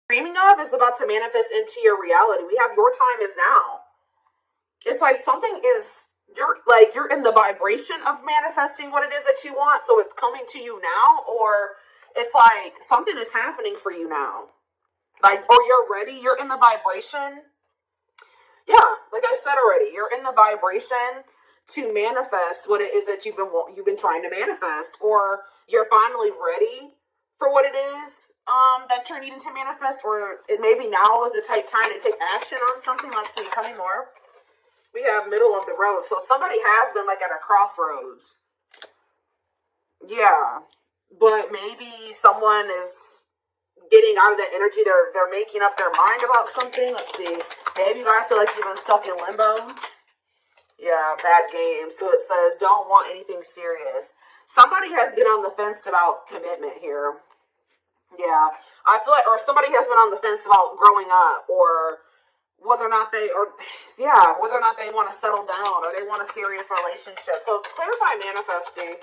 dreaming of is about to manifest into your reality. We have your time is now. It's like something is, you're in the vibration of manifesting what it is that you want, so it's coming to you now, or it's like something is happening for you now. Like, or you're ready, you're in the vibration. Yeah, like I said already, you're in the vibration to manifest what it is that you've been trying to manifest, or you're finally ready for what it is that you're needing to manifest, or it maybe now is the time to take action on something. Let's see, coming more. We have middle of the road, so somebody has been like at a crossroads. Yeah, but maybe someone is getting out of that energy. They're making up their mind about something. Let's see. Maybe you guys feel like you've been stuck in limbo. Yeah, bad game. So it says, don't want anything serious. Somebody has been on the fence about commitment here. Yeah, I feel like, or somebody has been on the fence about growing up, or whether or not they want to settle down, or they want a serious relationship. So clarify manifesting.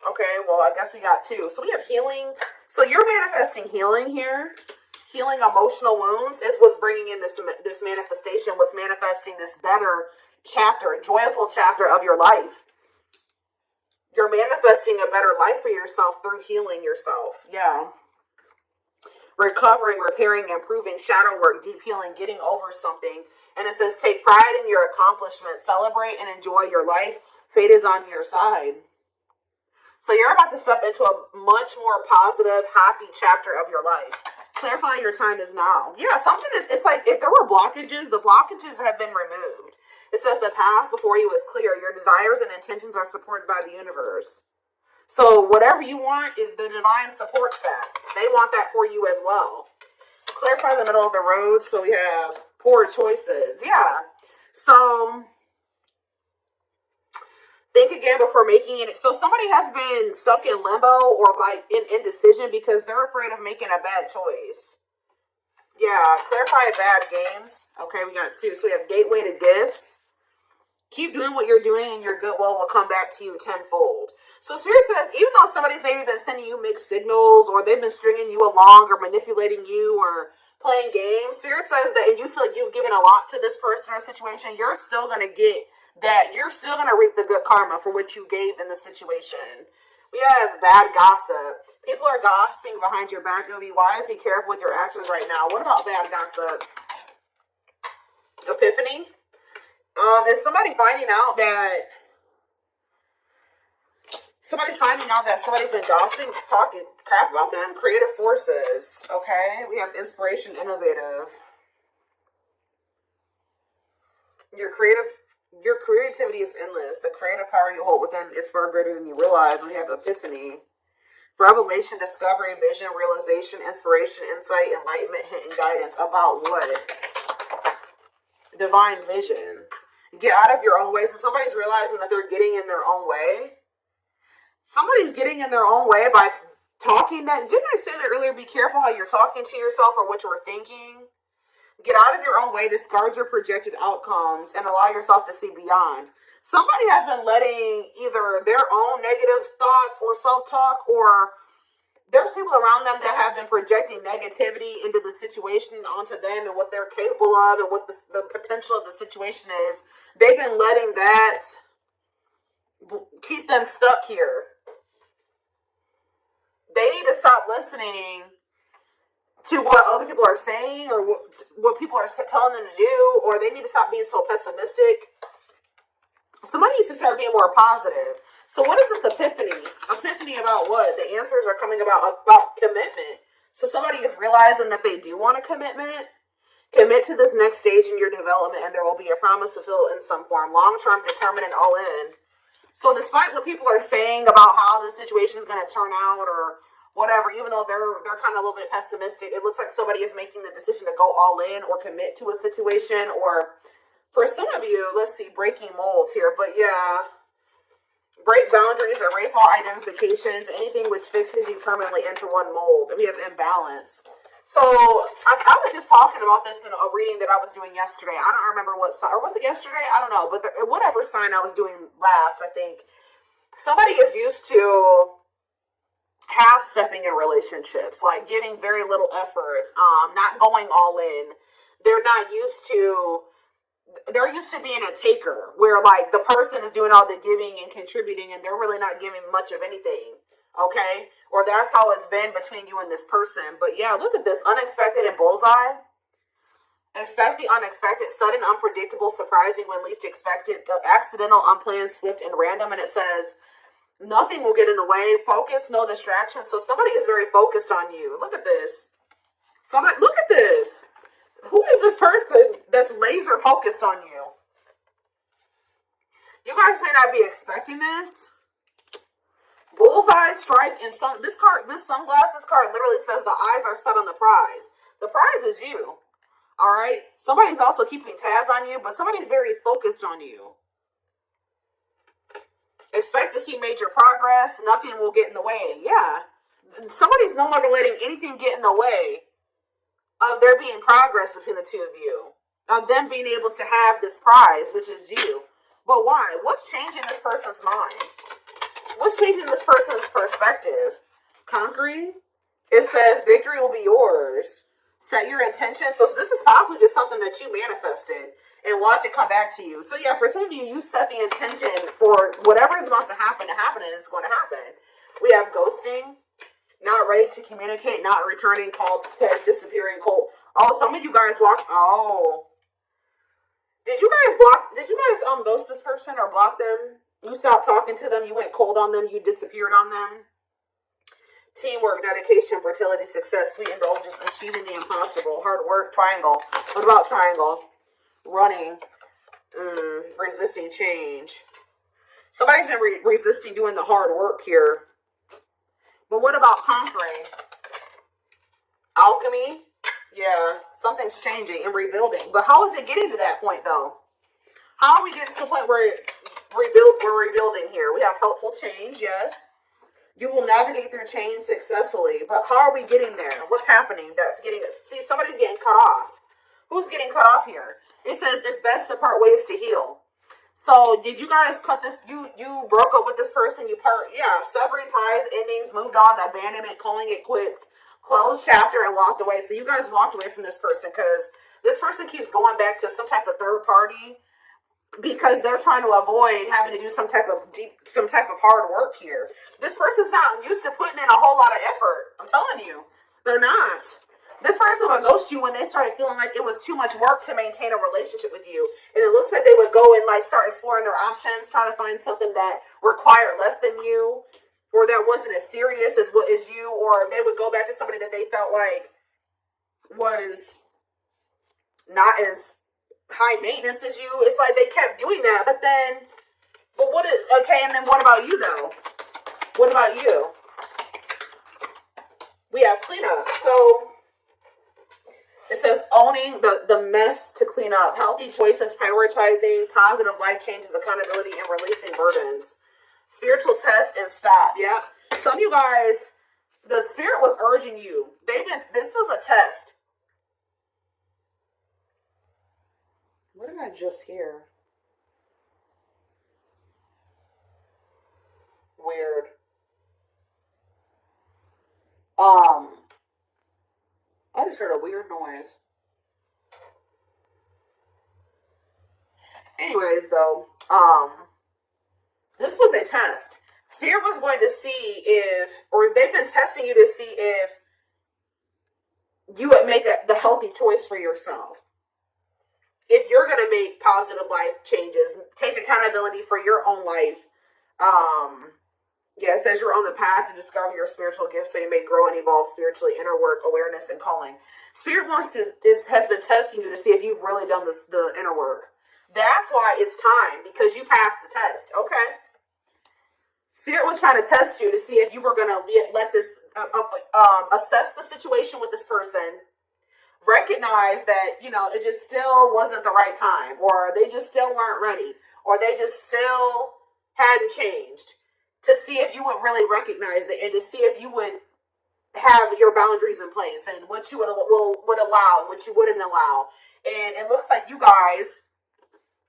Okay, well, I guess we got two. So we have healing. So you're manifesting healing here. Healing emotional wounds is what's bringing in this manifestation, what's manifesting this better chapter, joyful chapter of your life. You're manifesting a better life for yourself through healing yourself. Yeah. Recovering, repairing, improving, shadow work, deep healing, getting over something. And it says, take pride in your accomplishments, celebrate and enjoy your life. Fate is on your side. So you're about to step into a much more positive, happy chapter of your life. Clarify your time is now. Yeah, it's like if there were blockages, the blockages have been removed. It says the path before you is clear. Your desires and intentions are supported by the universe. So whatever you want, the divine supports that. They want that for you as well. Clarify the middle of the road. So we have poor choices. Yeah. So think again before making it. So somebody has been stuck in limbo or like in indecision because they're afraid of making a bad choice. Yeah. Clarify bad games. Okay, we got two. So we have gateway to gifts. Keep doing what you're doing and your goodwill will come back to you tenfold. So Spirit says, even though somebody's maybe been sending you mixed signals, or they've been stringing you along, or manipulating you, or playing games, Spirit says that, and you feel like you've given a lot to this person or situation, you're still going to get that. You're still going to reap the good karma for what you gave in the situation. We have bad gossip. People are gossiping behind your back. Be wise. Be careful with your actions right now. What about bad gossip? Epiphany. Is somebody finding out that somebody's been gossiping, talking crap about them? Creative forces. Okay, we have inspiration, innovative. Your creativity is endless. The creative power you hold within is far greater than you realize. We have epiphany, revelation, discovery, vision, realization, inspiration, insight, enlightenment, hint, and guidance. About what? Divine vision. Get out of your own way. So somebody's realizing that they're getting in their own way. Somebody's getting in their own way by talking that. Didn't I say that earlier? Be careful how you're talking to yourself or what you're thinking. Get out of your own way. Discard your projected outcomes and allow yourself to see beyond. Somebody has been letting either their own negative thoughts or self-talk, or there's people around them that have been projecting negativity into the situation onto them and what they're capable of and what the potential of the situation is. They've been letting that keep them stuck here. They need to stop listening to what other people are saying or what people are telling them to do, or they need to stop being so pessimistic. Somebody needs to start being more positive. So what is this epiphany? Epiphany about what? The answers are coming about commitment. So somebody is realizing that they do want a commitment. Commit to this next stage in your development, and there will be a promise fulfilled in some form. Long-term, determined, and all in. So despite what people are saying about how the situation is going to turn out or whatever, even though they're kind of a little bit pessimistic, it looks like somebody is making the decision to go all in or commit to a situation. Or for some of you, let's see, breaking molds here. But yeah, break boundaries, erase all identifications, anything which fixes you permanently into one mold. And we have imbalance. So I was just talking about this in a reading that I was doing yesterday. I don't remember what sign, or was it yesterday? I don't know. But whatever sign I was doing last, I think somebody is used to half-stepping in relationships, like giving very little effort, not going all in. They're not used to, they're used to being a taker, where like the person is doing all the giving and contributing and they're really not giving much of anything, okay? Or that's how it's been between you and this person. But yeah, look at this, unexpected and bullseye. Expect the unexpected, sudden, unpredictable, surprising when least expected, the accidental, unplanned, swift, and random. And it says, nothing will get in the way. Focus, no distractions. So somebody is very focused on you. Look at this. Somebody, look at this. Who is this person that's laser focused on you? You guys may not be expecting this. Bullseye, strike, and this card, this sunglasses card literally says the eyes are set on the prize. The prize is you. All right? Somebody's also keeping tabs on you, but somebody's very focused on you. Expect to see major progress. Nothing will get in the way. Yeah. Somebody's no longer letting anything get in the way of there being progress between the two of you. Of them being able to have this prize, which is you. But why? What's changing this person's mind? What's changing this person's perspective? Conquering? It says victory will be yours. Set your intention. So this is possibly just something that you manifested and watch it come back to you. So yeah, for some of you, you set the intention for whatever is about to happen, and it's going to happen. We have ghosting, not ready to communicate, not returning calls, text, disappearing cold. Oh, some of you guys walked. Oh, did you guys ghost this person or block them? You stopped talking to them. You went cold on them. You disappeared on them. Teamwork, dedication, fertility, success, sweet indulgence, achieving the impossible, hard work, triangle. What about triangle? Running, resisting change. Somebody's been resisting doing the hard work here. But what about conquering? Alchemy? Yeah, something's changing and rebuilding. But how is it getting to that point, though? How are we getting to the point where we're rebuilding here? We have helpful change, yes. You will navigate through change successfully. But how are we getting there? What's happening that's getting it? See, somebody's getting cut off. Who's getting cut off here? It says it's best to part ways to heal. So did you guys cut this? You broke up with this person. Severing ties, endings, moved on, abandonment, calling it quits, closed chapter, and walked away. So you guys walked away from this person because this person keeps going back to some type of third party because they're trying to avoid having to do some type of hard work here. This person's not used to putting in a whole lot of effort. I'm telling you, they're not. This person would ghost you when they started feeling like it was too much work to maintain a relationship with you. And it looks like they would go and like start exploring their options, trying to find something that required less than you, or that wasn't as serious as you, or they would go back to somebody that they felt like was not as high maintenance as you. It's like they kept doing that, and then what about you though? What about you? We have cleanup. So it says owning the mess to clean up, healthy choices, prioritizing, positive life changes, accountability, and releasing burdens. Spiritual test and stop. Yep. Some of you guys, the spirit was urging you. This was a test. What did I just hear? Weird. I just heard a weird noise. Anyways, though, this was a test. Spirit was going to see they've been testing you to see if you would make the healthy choice for yourself. If you're going to make positive life changes, take accountability for your own life. It says you're on the path to discover your spiritual gifts so you may grow and evolve spiritually, inner work, awareness, and calling. Spirit has been testing you to see if you've really done the inner work. That's why it's time, because you passed the test. Okay. Spirit was trying to test you to see if you were going to let this, assess the situation with this person, recognize that, it just still wasn't the right time, or they just still weren't ready, or they just still hadn't changed, to see if you would really recognize it and to see if you would have your boundaries in place and what you would allow and what you wouldn't allow. And it looks like you guys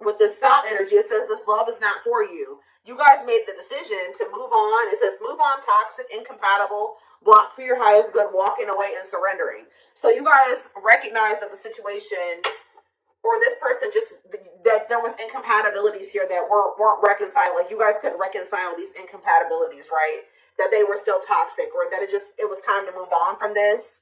with this stop energy, it says this love is not for you. You guys made the decision to move on. It says move on, toxic, incompatible, block for your highest good, walking away and surrendering. So you guys recognize that the situation or this person just, that there was incompatibilities here that weren't reconciled. Like you guys couldn't reconcile these incompatibilities, right? That they were still toxic, or that it was time to move on from this.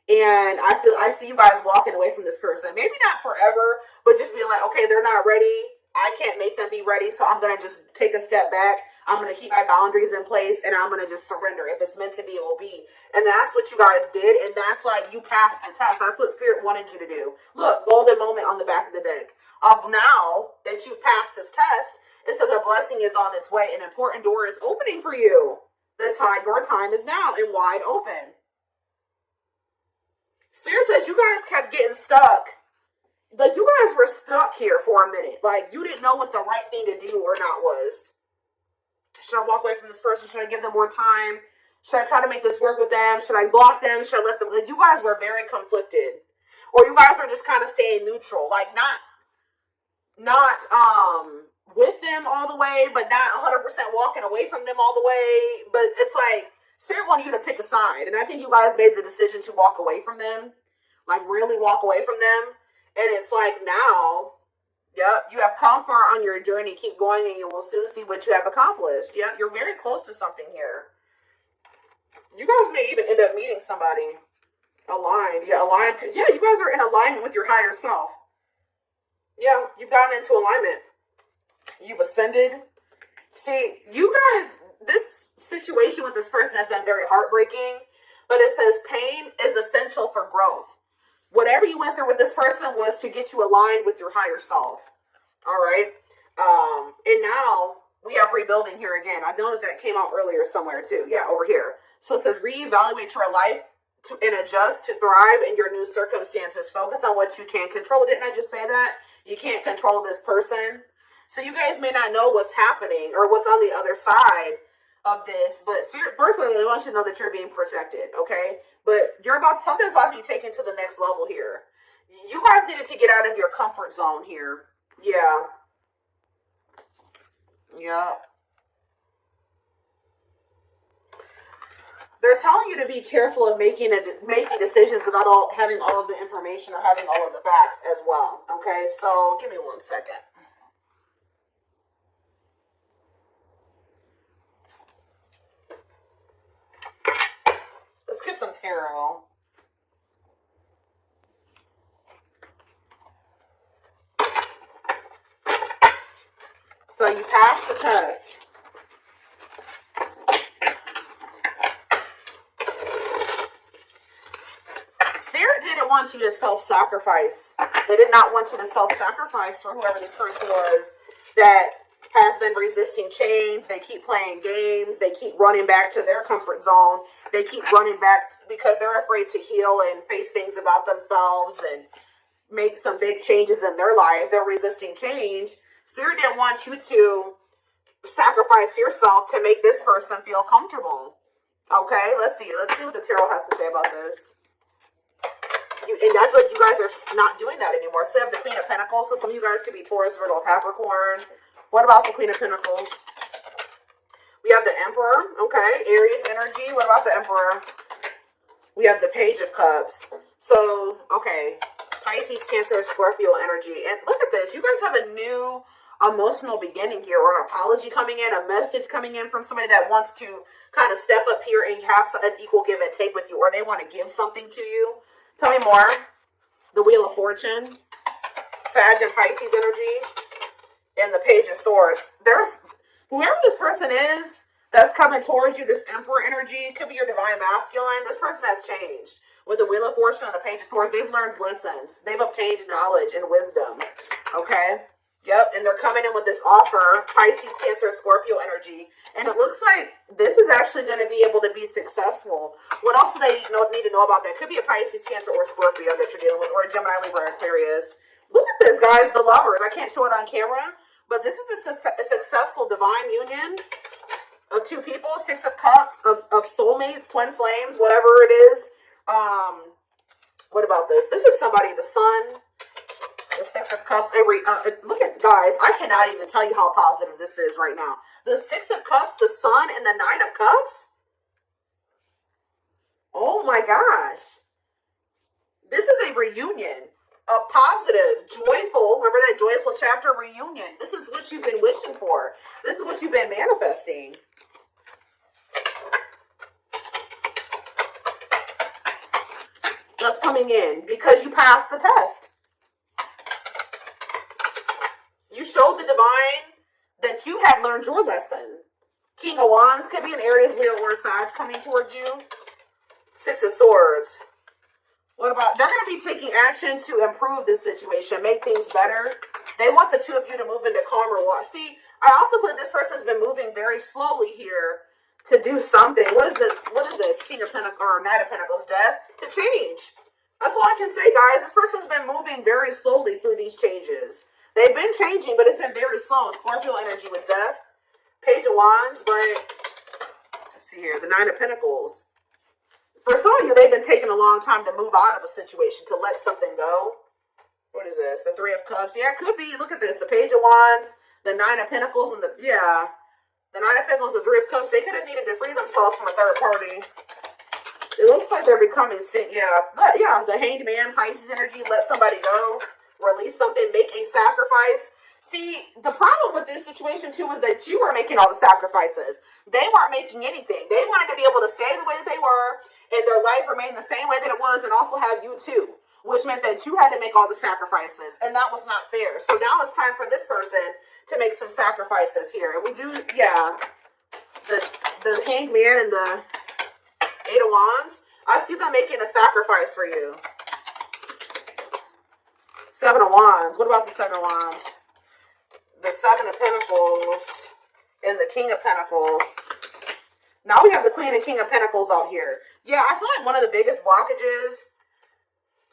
And I see you guys walking away from this person. Maybe not forever, but just being like, okay, they're not ready. I can't make them be ready, so I'm going to just take a step back. I'm going to keep my boundaries in place, and I'm going to just surrender. If it's meant to be, it will be. And that's what you guys did, and that's like you passed the test. That's what Spirit wanted you to do. Look, golden moment on the back of the deck. Now that you've passed this test, it says a blessing is on its way. An important door is opening for you. That's how your time is now and wide open. Spirit says you guys kept getting stuck. Like, you guys were stuck here for a minute. Like, you didn't know what the right thing to do or not was. Should I walk away from this person? Should I give them more time? Should I try to make this work with them? Should I block them? Should I let them? Like, you guys were very conflicted. Or you guys were just kind of staying neutral. Like, not with them all the way, but not 100% walking away from them all the way. But it's like, Spirit wanted you to pick a side. And I think you guys made the decision to walk away from them. Like, really walk away from them. And it's like now, yep, you have come far on your journey. Keep going and you will soon see what you have accomplished. Yeah, you're very close to something here. You guys may even end up meeting somebody aligned. Yeah, aligned. Yeah, you guys are in alignment with your higher self. Yeah, you've gotten into alignment. You've ascended. See, you guys, this situation with this person has been very heartbreaking, but it says pain is essential for growth. Whatever you went through with this person was to get you aligned with your higher self. All right. And now we have rebuilding here again. I know that came out earlier somewhere too. Yeah, over here. So it says reevaluate your life and adjust to thrive in your new circumstances. Focus on what you can control. Didn't I just say that? You can't control this person. So you guys may not know what's happening or what's on the other side of this, but Spirit, first of all, I want you to know that you're being protected, okay? But something's about to be taken to the next level here. You guys needed to get out of your comfort zone here. Yeah. Yeah. They're telling you to be careful of making decisions without having all of the information or having all of the facts as well, okay? So give me 1 second. Let's get some tarot. So you passed the test. Spirit didn't want you to self-sacrifice. They did not want you to self-sacrifice for whoever this person was that has been resisting change. They keep playing games. They keep running back to their comfort zone. They keep running back because they're afraid to heal and face things about themselves and make some big changes in their life. They're resisting change. Spirit didn't want you to sacrifice yourself to make this person feel comfortable. Okay, let's see. Let's see what the tarot has to say about this. And that's what you guys are not doing that anymore. So we have the Queen of Pentacles. So some of you guys could be Taurus, Virgo, Capricorn. What about the Queen of Pentacles? We have the Emperor, okay, Aries energy. What about the Emperor? We have the Page of Cups. So, okay, Pisces, Cancer, Scorpio energy. And look at this. You guys have a new emotional beginning here, or an apology coming in, a message coming in from somebody that wants to kind of step up here and have an equal give and take with you, or they want to give something to you. Tell me more. The Wheel of Fortune, Sag and Pisces energy, and the Page of Swords. There's whoever this person is that's coming towards you, this Emperor energy, could be your divine masculine. This person has changed. With the Wheel of Fortune and the Page of Swords, they've learned lessons. They've obtained knowledge and wisdom. Okay? Yep, and they're coming in with this offer, Pisces, Cancer, Scorpio energy. And it looks like this is actually going to be able to be successful. What else do they need to know about that? Could be a Pisces, Cancer, or Scorpio that you're dealing with, or a Gemini, Libra, Aquarius. Look at this, guys, the Lovers. I can't show it on camera, but this is a successful divine union of two people, Six of Cups, of soulmates, twin flames, whatever it is. What about this? This is somebody, the Sun, The Six of Cups. Look at, guys, I cannot even tell you how positive this is right now. The Six of Cups, the Sun, and the Nine of Cups. Oh my gosh. This is a reunion. A positive, joyful, remember that joyful chapter, reunion. This is what you've been wishing for. This is what you've been manifesting. That's coming in because you passed the test. You showed the divine that you had learned your lesson. King of Wands could be an Aries, Leo, or Sag coming towards you. Six of Swords. What about, they're going to be taking action to improve this situation, make things better. They want the two of you to move into calmer water. See, I also put this person's been moving very slowly here to do something. What is this? What is this? King of Pentacles or Knight of Pentacles, death to change. That's all I can say, guys. This person's been moving very slowly through these changes. They've been changing, but it's been very slow. Scorpio energy with death. Page of Wands, but let's see here. The Nine of Pentacles. For some of you, they've been taking a long time to move out of a situation, to let something go. What is this? The Three of Cups. Yeah, it could be. Look at this. The Page of Wands, the Nine of Pentacles, and the Nine of Pentacles, the Three of Cups. They could have needed to free themselves from a third party. It looks like they're becoming sick. Yeah, the Hanged Man, Pisces energy. Let somebody go. Release something. Make a sacrifice. See, the problem with this situation, too, is that you were making all the sacrifices. They weren't making anything. They wanted to be able to stay the way that they were, and their life remain the same way that it was, and also have you too, which meant that you had to make all the sacrifices, and that was not fair. So now it's time for this person to make some sacrifices here. And we do, the Hanged Man and the Eight of Wands. I see them making a sacrifice for you. Seven of Wands. What about the Seven of Wands? The Seven of Pentacles and the King of Pentacles. Now we have the Queen and King of Pentacles out here. Yeah, I feel like one of the biggest blockages,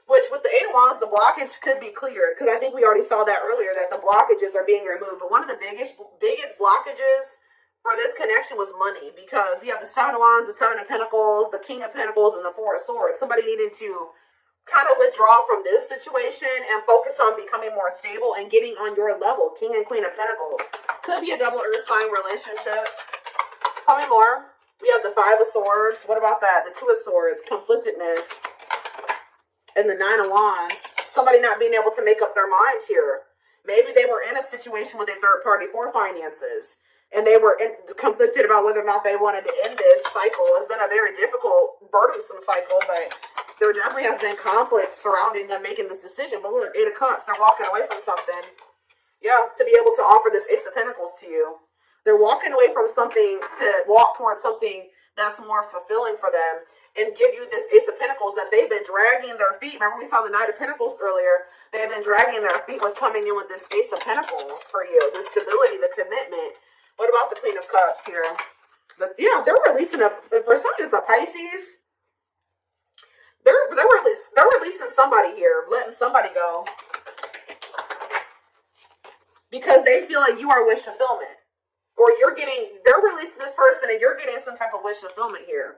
which with the Eight of Wands, the blockage could be cleared, because I think we already saw that earlier, that the blockages are being removed. But one of the biggest blockages for this connection was money, because we have the Seven of Wands, the Seven of Pentacles, the King of Pentacles, and the Four of Swords. Somebody needed to kind of withdraw from this situation and focus on becoming more stable and getting on your level. King and Queen of Pentacles. Could be a double earth sign relationship. Tell me more. We have the Five of Swords. What about that? The Two of Swords. Conflictedness. And the Nine of Wands. Somebody not being able to make up their mind here. Maybe they were in a situation with a third party for finances, and they were conflicted about whether or not they wanted to end this cycle. It's been a very difficult, burdensome cycle, but there definitely has been conflict surrounding them making this decision. But look, Eight of Cups, they're walking away from something. Yeah, to be able to offer this Ace of Pentacles to you. They're walking away from something to walk towards something that's more fulfilling for them and give you this Ace of Pentacles that they've been dragging their feet. Remember we saw the Knight of Pentacles earlier. They've been dragging their feet with coming in with this Ace of Pentacles for you. The stability, the commitment. What about the Queen of Cups here? But yeah, they're releasing for some it's a Pisces. They're releasing somebody here, letting somebody go, because they feel like you are wish fulfillment, or they're releasing this person and you're getting some type of wish fulfillment here.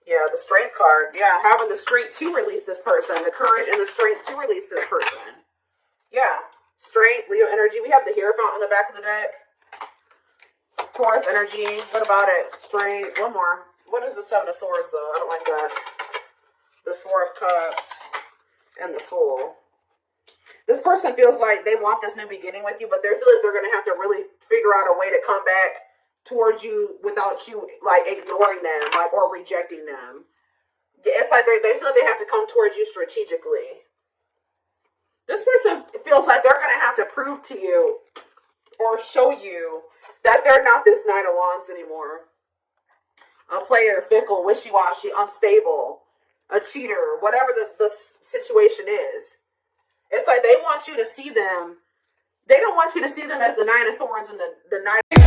Yeah, the Strength card. Yeah, having the strength to release this person, the courage and the strength to release this person. Yeah, Strength, Leo energy. We have the Hierophant on the back of the deck. Taurus energy. What about it? Strength. One more. What is the Seven of Swords, though? I don't like that. The Four of Cups and the Fool. This person feels like they want this new beginning with you, but they feel like they're going to have to really figure out a way to come back towards you without you, like, ignoring them, like, or rejecting them. It's like they feel like they have to come towards you strategically. This person feels like they're going to have to prove to you or show you that they're not this Nine of Wands anymore. A player, fickle, wishy-washy, unstable, a cheater, whatever the situation is. It's like they want you to see them. They don't want you to see them as the Nine of Swords and the Nine of